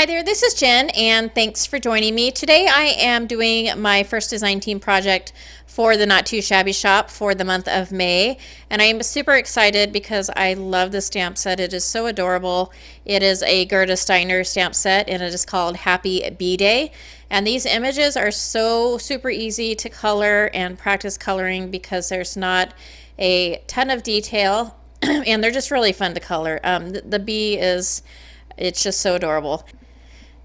Hi there, this is Jen, and thanks for joining me. Today I am doing my first design team project for the Not Too Shabby Shop for the month of May, and I am super excited because I love the stamp set. It is so adorable. It is a Gerda Steiner stamp set, and it is called Happy B-Day. And these images are so super easy to color and practice coloring because there's not a ton of detail, and they're just really fun to color. The bee is, it's just so adorable.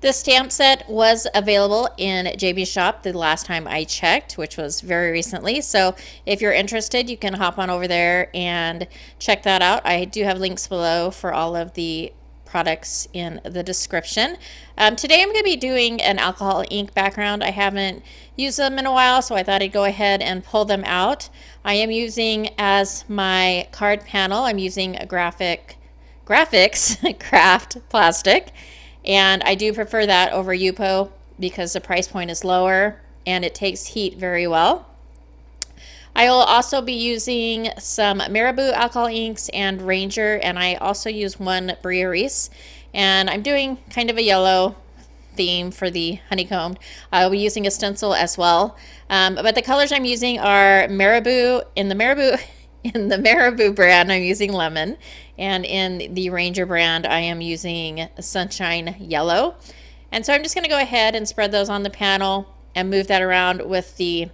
This stamp set was available in Shabby Shop the last time I checked, which was very recently. So if you're interested, you can hop on over there and check that out. I do have links below for all of the products in the description. Today I'm going to be doing an alcohol ink background. I haven't used them in a while, so I thought I'd go ahead and pull them out. I am using as my card panel, I'm using a graphics craft plastic. And I do prefer that over Yupo because the price point is lower and it takes heat very well. I will also be using some Marabou alcohol inks and Ranger, and I also use one Briareese. And I'm doing kind of a yellow theme for the honeycombed. I'll be using a stencil as well. But the colors I'm using are Marabou. In the Marabou brand, I'm using lemon, and in the Ranger brand, I am using Sunshine Yellow. And so I'm just going to go ahead and spread those on the panel and move that around with the,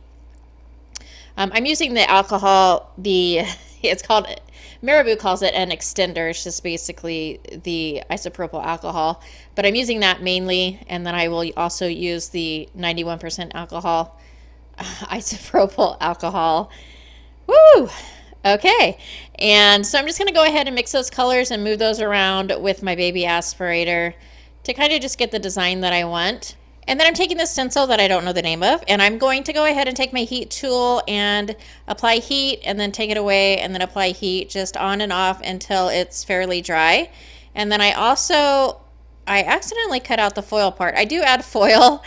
I'm using the alcohol, it's called, Marabou calls it an extender. It's just basically the isopropyl alcohol, but I'm using that mainly, and then I will also use the 91% alcohol, isopropyl alcohol. Woo! Okay, and so I'm just going to go ahead and mix those colors and move those around with my baby aspirator to kind of just get the design that I want. And then I'm taking this stencil that I don't know the name of, and I'm going to go ahead and take my heat tool and apply heat and then take it away and then apply heat just on and off until it's fairly dry. And then I accidentally cut out the foil part. I do add foil.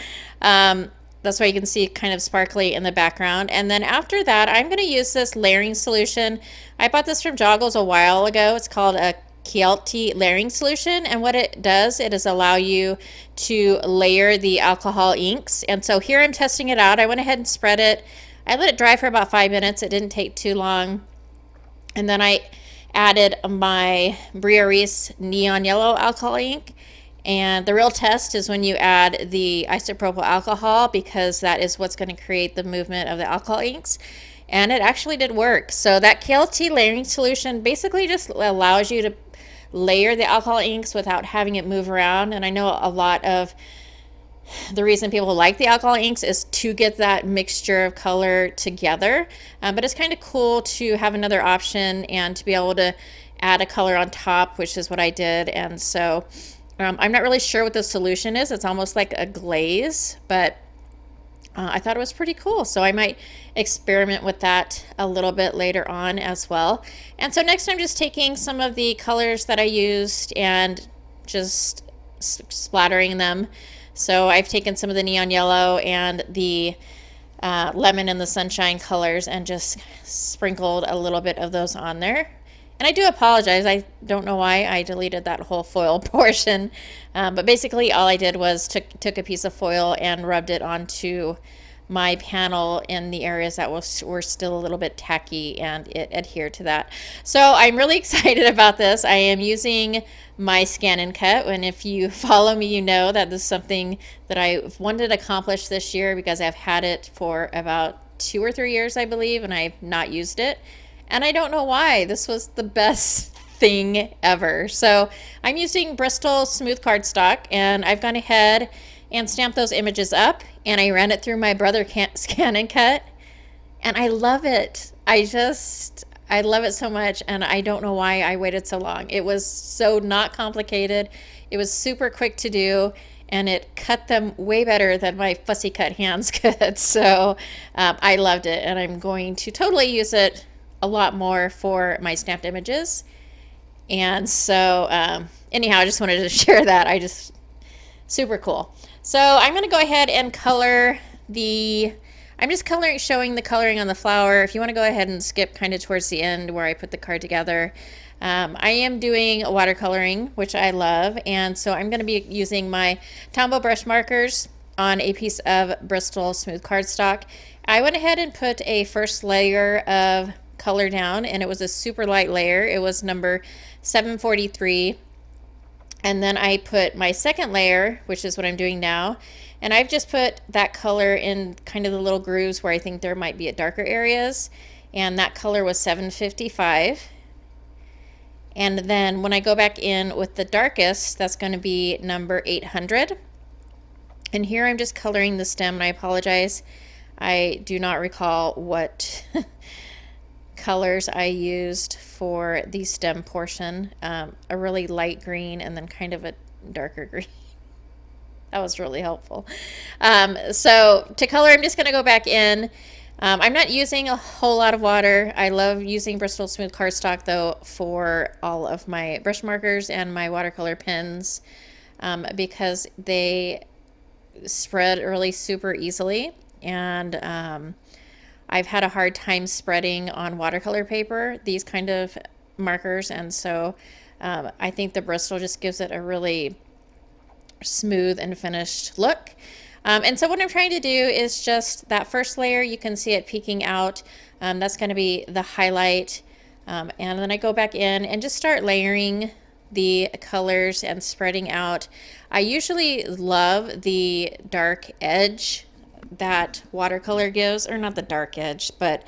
That's why you can see kind of sparkly in the background. And then after that, I'm going to use this layering solution. I bought this from Joggles a while ago. It's called a Chianti layering solution. And what it does, it is allow you to layer the alcohol inks. And so here I'm testing it out. I went ahead and spread it. I let it dry for about 5 minutes. It didn't take too long. And then I added my Briareese neon yellow alcohol ink. And the real test is when you add the isopropyl alcohol, because that is what's going to create the movement of the alcohol inks. And it actually did work. So that KLT layering solution basically just allows you to layer the alcohol inks without having it move around. And I know a lot of the reason people like the alcohol inks is to get that mixture of color together. But it's kind of cool to have another option and to be able to add a color on top, which is what I did. And so I'm not really sure what the solution is. It's almost like a glaze, but I thought it was pretty cool. So I might experiment with that a little bit later on as well. And so next I'm just taking some of the colors that I used and just splattering them. So I've taken some of the neon yellow and the lemon and the sunshine colors and just sprinkled a little bit of those on there. And I do apologize. I don't know why I deleted that whole foil portion. But basically all I did was took a piece of foil and rubbed it onto my panel in the areas that were still a little bit tacky, and it adhered to that. So I'm really excited about this. I am using my scan and cut, and if you follow me, you know that this is something that I wanted to accomplish this year because I've had it for about 2 or 3 years, I believe, and I've not used it. And I don't know why. This was the best thing ever. So I'm using Bristol Smooth cardstock, and I've gone ahead and stamped those images up, and I ran it through my brother scan and cut, and I love it. I love it so much, and I don't know why I waited so long. It was so not complicated. It was super quick to do, and it cut them way better than my fussy cut hands could. So I loved it, and I'm going to totally use it a lot more for my stamped images. And so anyhow, I just wanted to share that. Super cool. So I'm going to go ahead and color I'm just showing the coloring on the flower. If you want to go ahead and skip kind of towards the end where I put the card together, I am doing watercoloring, which I love, and so I'm going to be using my Tombow brush markers on a piece of Bristol Smooth cardstock. I went ahead and put a first layer of color down, and it was a super light layer. It was number 743. And then I put my second layer, which is what I'm doing now, and I've just put that color in kind of the little grooves where I think there might be darker areas, and that color was 755. And then when I go back in with the darkest, that's going to be number 800. And here I'm just coloring the stem, and I apologize, I do not recall what colors I used for the stem portion. A really light green and then kind of a darker green. That was really helpful. So to color, I'm just going to go back in. I'm not using a whole lot of water. I love using Bristol Smooth cardstock though for all of my brush markers and my watercolor pens, because they spread really super easily, and I've had a hard time spreading on watercolor paper these kind of markers, and so I think the Bristol just gives it a really smooth and finished look. And so what I'm trying to do is just that first layer, you can see it peeking out. That's going to be the highlight. And then I go back in and just start layering the colors and spreading out. I usually love the dark edge that watercolor gives, or not the dark edge, but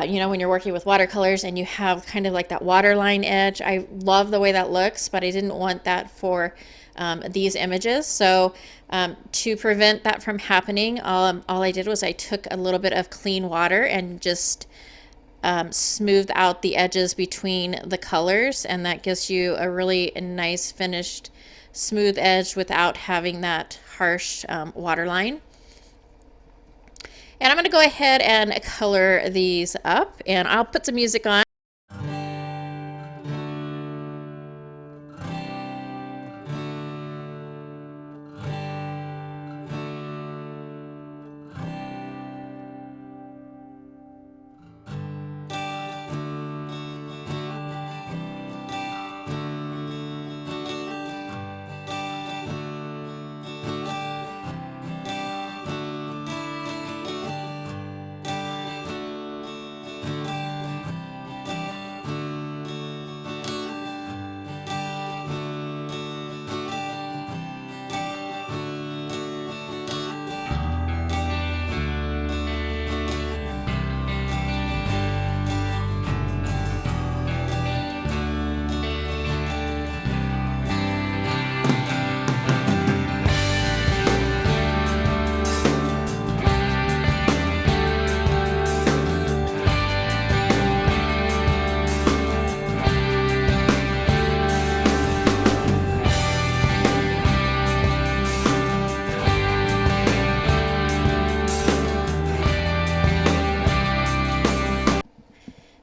you know, when you're working with watercolors and you have kind of like that waterline edge, I love the way that looks, but I didn't want that for these images. So to prevent that from happening, all I did was I took a little bit of clean water and just smoothed out the edges between the colors, and that gives you a really nice finished smooth edge without having that harsh waterline. And I'm going to go ahead and color these up, and I'll put some music on.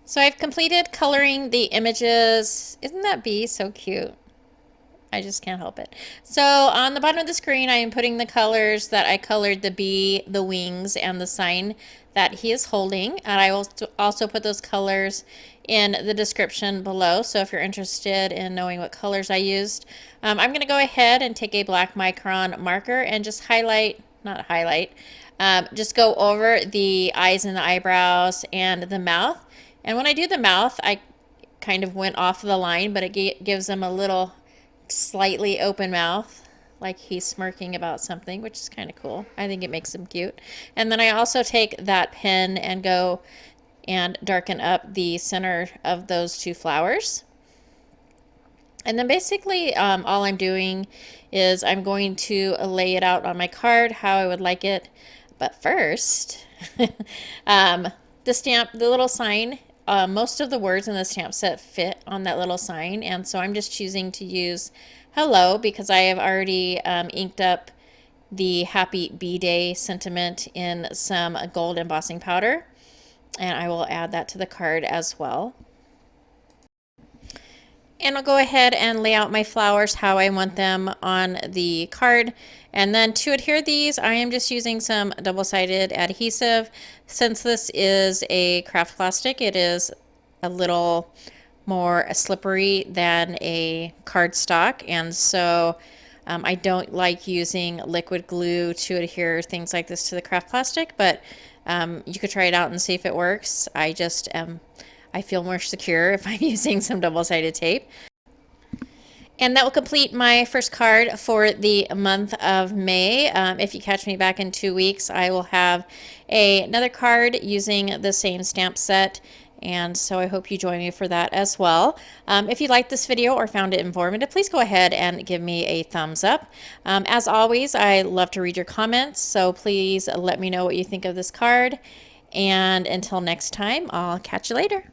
So I've completed coloring the images. Isn't that bee so cute? I just can't help it. So on the bottom of the screen, I am putting the colors that I colored the bee, the wings, and the sign that he is holding. And I will also put those colors in the description below. So if you're interested in knowing what colors I used, I'm going to go ahead and take a black micron marker and just just go over the eyes and the eyebrows and the mouth. And when I do the mouth, I kind of went off the line, but it gives them a little slightly open mouth, like he's smirking about something, which is kind of cool. I think it makes him cute. And then I also take that pen and go and darken up the center of those two flowers. And then basically all I'm doing is I'm going to lay it out on my card how I would like it. But first, the stamp, the little sign, most of the words in the stamp set fit on that little sign, and so I'm just choosing to use hello because I have already inked up the Happy Bee Day sentiment in some gold embossing powder, and I will add that to the card as well. And I'll go ahead and lay out my flowers how I want them on the card. And then to adhere these, I am just using some double-sided adhesive. Since this is a craft plastic, it is a little more slippery than a cardstock, and so I don't like using liquid glue to adhere things like this to the craft plastic, but you could try it out and see if it works. I feel more secure if I'm using some double-sided tape. And that will complete my first card for the month of May. If you catch me back in 2 weeks, I will have another card using the same stamp set. And so I hope you join me for that as well. If you liked this video or found it informative, please go ahead and give me a thumbs up. As always, I love to read your comments, so please let me know what you think of this card. And until next time, I'll catch you later.